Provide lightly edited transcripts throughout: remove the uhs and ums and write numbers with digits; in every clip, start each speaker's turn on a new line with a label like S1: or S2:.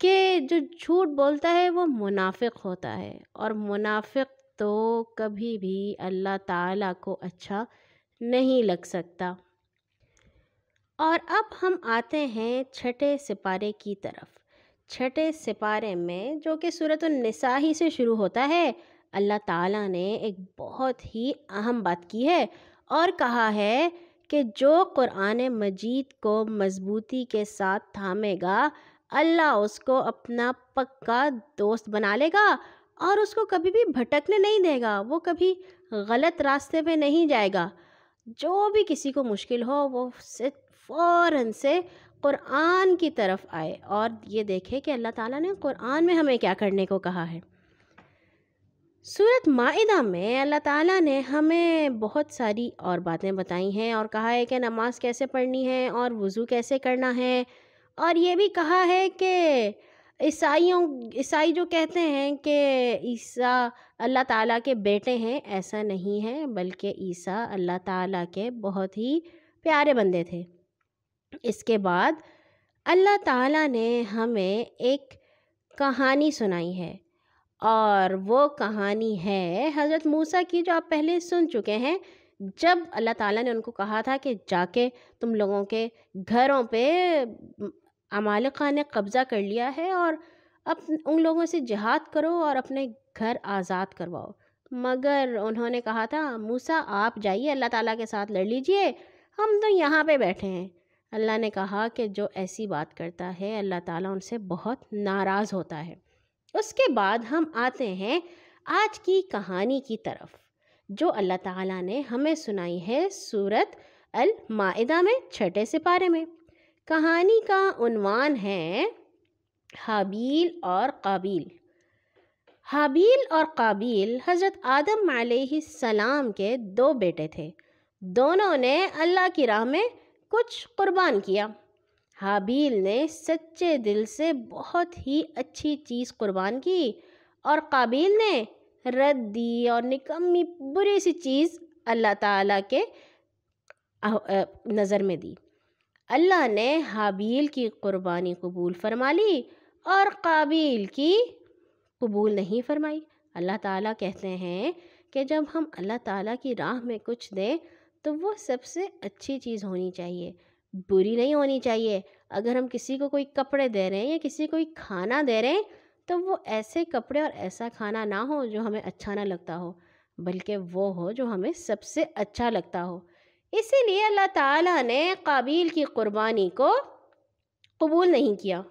S1: کہ جو جھوٹ بولتا ہے وہ منافق ہوتا ہے، اور منافق تو کبھی بھی اللہ تعالیٰ کو اچھا نہیں لگ سکتا۔ اور اب ہم آتے ہیں چھٹے سپارے کی طرف۔ چھٹے سپارے میں، جو کہ سورۃ النساء ہی سے شروع ہوتا ہے، اللہ تعالیٰ نے ایک بہت ہی اہم بات کی ہے اور کہا ہے کہ جو قرآن مجید کو مضبوطی کے ساتھ تھامے گا، اللہ اس کو اپنا پکا دوست بنا لے گا اور اس کو کبھی بھی بھٹکنے نہیں دے گا، وہ کبھی غلط راستے پہ نہیں جائے گا۔ جو بھی کسی کو مشکل ہو وہ فوراً سے قرآن کی طرف آئے اور یہ دیکھے کہ اللہ تعالیٰ نے قرآن میں ہمیں کیا کرنے کو کہا ہے۔ سورۃ مائدہ میں اللہ تعالیٰ نے ہمیں بہت ساری اور باتیں بتائی ہیں اور کہا ہے کہ نماز کیسے پڑھنی ہے اور وضو کیسے کرنا ہے، اور یہ بھی کہا ہے کہ عیسائی جو کہتے ہیں کہ عیسیٰ اللہ تعالیٰ کے بیٹے ہیں، ایسا نہیں ہے، بلکہ عیسیٰ اللہ تعالیٰ کے بہت ہی پیارے بندے تھے۔ اس کے بعد اللہ تعالیٰ نے ہمیں ایک کہانی سنائی ہے، اور وہ کہانی ہے حضرت موسیٰ کی، جو آپ پہلے سن چکے ہیں، جب اللہ تعالیٰ نے ان کو کہا تھا کہ جا کے تم لوگوں کے گھروں پہ عمالقہ نے قبضہ کر لیا ہے اور ان لوگوں سے جہاد کرو اور اپنے گھر آزاد کرواؤ، مگر انہوں نے کہا تھا موسیٰ آپ جائیے اللہ تعالیٰ کے ساتھ لڑ لیجئے، ہم تو یہاں پہ بیٹھے ہیں۔ اللہ نے کہا کہ جو ایسی بات کرتا ہے اللہ تعالیٰ ان سے بہت ناراض ہوتا ہے۔ اس کے بعد ہم آتے ہیں آج کی کہانی کی طرف، جو اللہ تعالیٰ نے ہمیں سنائی ہے سورۃ المائدہ میں، چھٹے سپارے میں۔ کہانی کا عنوان ہے حابیل اور قابیل۔ حابیل اور قابیل حضرت آدم علیہ السلام کے دو بیٹے تھے، دونوں نے اللہ کی راہ میں کچھ قربان کیا۔ حابیل نے سچے دل سے بہت ہی اچھی چیز قربان کی اور قابیل نے رد دی اور نکمی بری سی چیز اللہ تعالیٰ کے نظر میں دی۔ اللہ نے حابیل کی قربانی قبول فرما لی اور قابیل کی قبول نہیں فرمائی۔ اللہ تعالیٰ کہتے ہیں کہ جب ہم اللہ تعالیٰ کی راہ میں کچھ دیں تو وہ سب سے اچھی چیز ہونی چاہیے، بری نہیں ہونی چاہیے۔ اگر ہم کسی کو کوئی کپڑے دے رہے ہیں یا کسی کو کوئی کھانا دے رہے ہیں تو وہ ایسے کپڑے اور ایسا کھانا نہ ہو جو ہمیں اچھا نہ لگتا ہو، بلکہ وہ ہو جو ہمیں سب سے اچھا لگتا ہو۔ اسی لیے اللہ تعالیٰ نے قابیل کی قربانی کو قبول نہیں کیا۔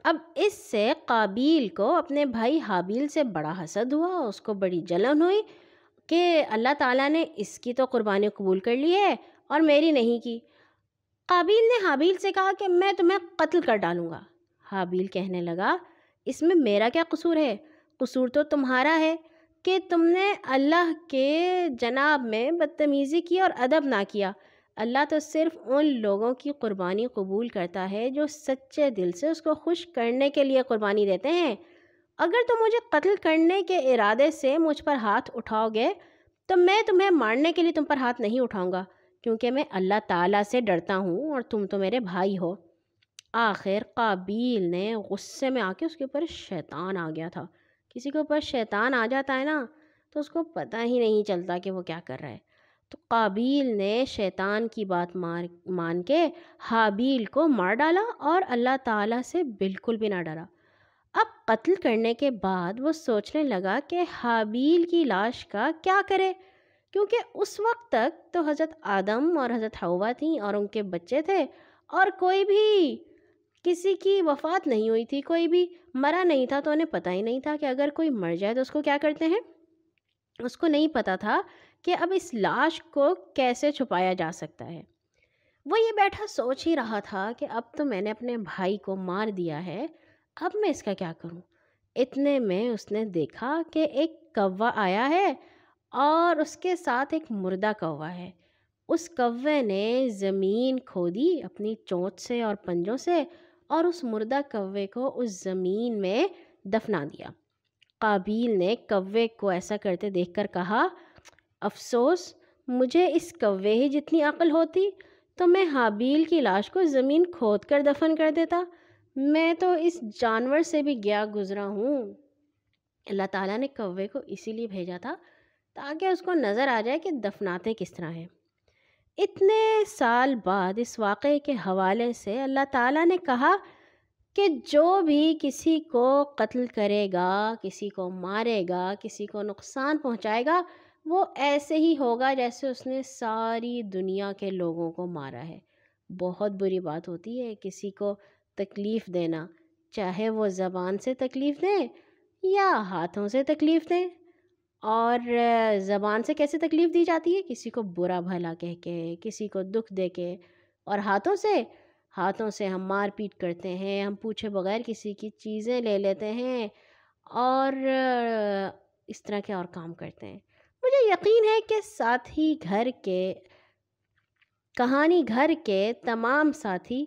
S1: اب اس سے قابیل کو اپنے بھائی حابیل سے بڑا حسد ہوا، اس کو بڑی جلن ہوئی کہ اللہ تعالیٰ نے اس کی تو قربانی قبول کر لی ہے اور میری نہیں کی۔ قابیل نے حابیل سے کہا کہ میں تمہیں قتل کر ڈالوں گا۔ حابیل کہنے لگا اس میں میرا کیا قصور ہے؟ قصور تو تمہارا ہے کہ تم نے اللہ کے جناب میں بدتمیزی کی اور ادب نہ کیا۔ اللہ تو صرف ان لوگوں کی قربانی قبول کرتا ہے جو سچے دل سے اس کو خوش کرنے کے لیے قربانی دیتے ہیں۔ اگر تم مجھے قتل کرنے کے ارادے سے مجھ پر ہاتھ اٹھاؤ گے تو میں تمہیں مارنے کے لیے تم پر ہاتھ نہیں اٹھاؤں گا، کیونکہ میں اللہ تعالیٰ سے ڈرتا ہوں اور تم تو میرے بھائی ہو۔ آخر قابیل نے غصے میں آ کے اس کے اوپر شیطان آ گیا تھا۔ کسی کے اوپر شیطان آ جاتا ہے نا تو اس کو پتہ ہی نہیں چلتا کہ وہ کیا کر رہا ہے۔ تو قابیل نے شیطان کی بات مان کے حابیل کو مار ڈالا اور اللہ تعالیٰ سے بالکل بھی نہ ڈرا۔ اب قتل کرنے کے بعد وہ سوچنے لگا کہ حابیل کی لاش کا کیا کرے، کیونکہ اس وقت تک تو حضرت آدم اور حضرت حوا تھیں اور ان کے بچے تھے، اور کوئی بھی کسی کی وفات نہیں ہوئی تھی، کوئی بھی مرا نہیں تھا، تو انہیں پتہ ہی نہیں تھا کہ اگر کوئی مر جائے تو اس کو کیا کرتے ہیں۔ اس کو نہیں پتہ تھا کہ اب اس لاش کو کیسے چھپایا جا سکتا ہے۔ وہ یہ بیٹھا سوچ ہی رہا تھا کہ اب تو میں نے اپنے بھائی کو مار دیا ہے، اب میں اس کا کیا کروں۔ اتنے میں اس نے دیکھا کہ ایک کوا آیا ہے اور اس کے ساتھ ایک مردہ کوا ہے۔ اس کوے نے زمین کھودی اپنی چونچ سے اور پنجوں سے اور اس مردہ کوے کو اس زمین میں دفنا دیا۔ قابیل نے کوے کو ایسا کرتے دیکھ کر کہا افسوس، مجھے اس کوے ہی جتنی عقل ہوتی تو میں حابیل کی لاش کو زمین کھود کر دفن کر دیتا، میں تو اس جانور سے بھی گیا گزرا ہوں۔ اللہ تعالیٰ نے کوے کو اسی لیے بھیجا تھا تاکہ اس کو نظر آ جائے کہ دفناتے کس طرح ہیں۔ اتنے سال بعد اس واقعے کے حوالے سے اللہ تعالیٰ نے کہا کہ جو بھی کسی کو قتل کرے گا، کسی کو مارے گا، کسی کو نقصان پہنچائے گا، وہ ایسے ہی ہوگا جیسے اس نے ساری دنیا کے لوگوں کو مارا ہے۔ بہت بری بات ہوتی ہے کسی کو تکلیف دینا، چاہے وہ زبان سے تکلیف دیں یا ہاتھوں سے تکلیف دیں۔ اور زبان سے کیسے تکلیف دی جاتی ہے؟ کسی کو برا بھلا کہہ کے، کسی کو دکھ دے کے۔ اور ہاتھوں سے ہم مار پیٹ کرتے ہیں، ہم پوچھے بغیر کسی کی چیزیں لے لیتے ہیں اور اس طرح کے اور کام کرتے ہیں۔ مجھے یقین ہے کہ کہانی گھر کے تمام ساتھی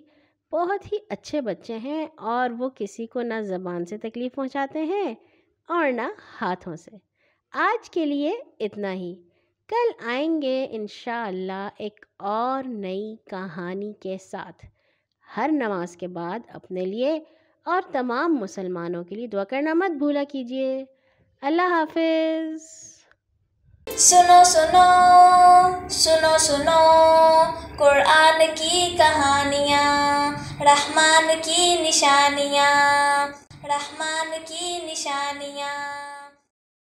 S1: بہت ہی اچھے بچے ہیں اور وہ کسی کو نہ زبان سے تکلیف پہنچاتے ہیں اور نہ ہاتھوں سے۔ آج کے لیے اتنا ہی، کل آئیں گے انشاءاللہ ایک اور نئی کہانی کے ساتھ۔ ہر نماز کے بعد اپنے لیے اور تمام مسلمانوں کے لیے دعا کرنا مت بھولا کیجیے۔ اللہ حافظ۔
S2: سنو سنو سنو سنو قرآن کی کہانیاں، رحمان کی نشانیاں، رحمان کی نشانیاں۔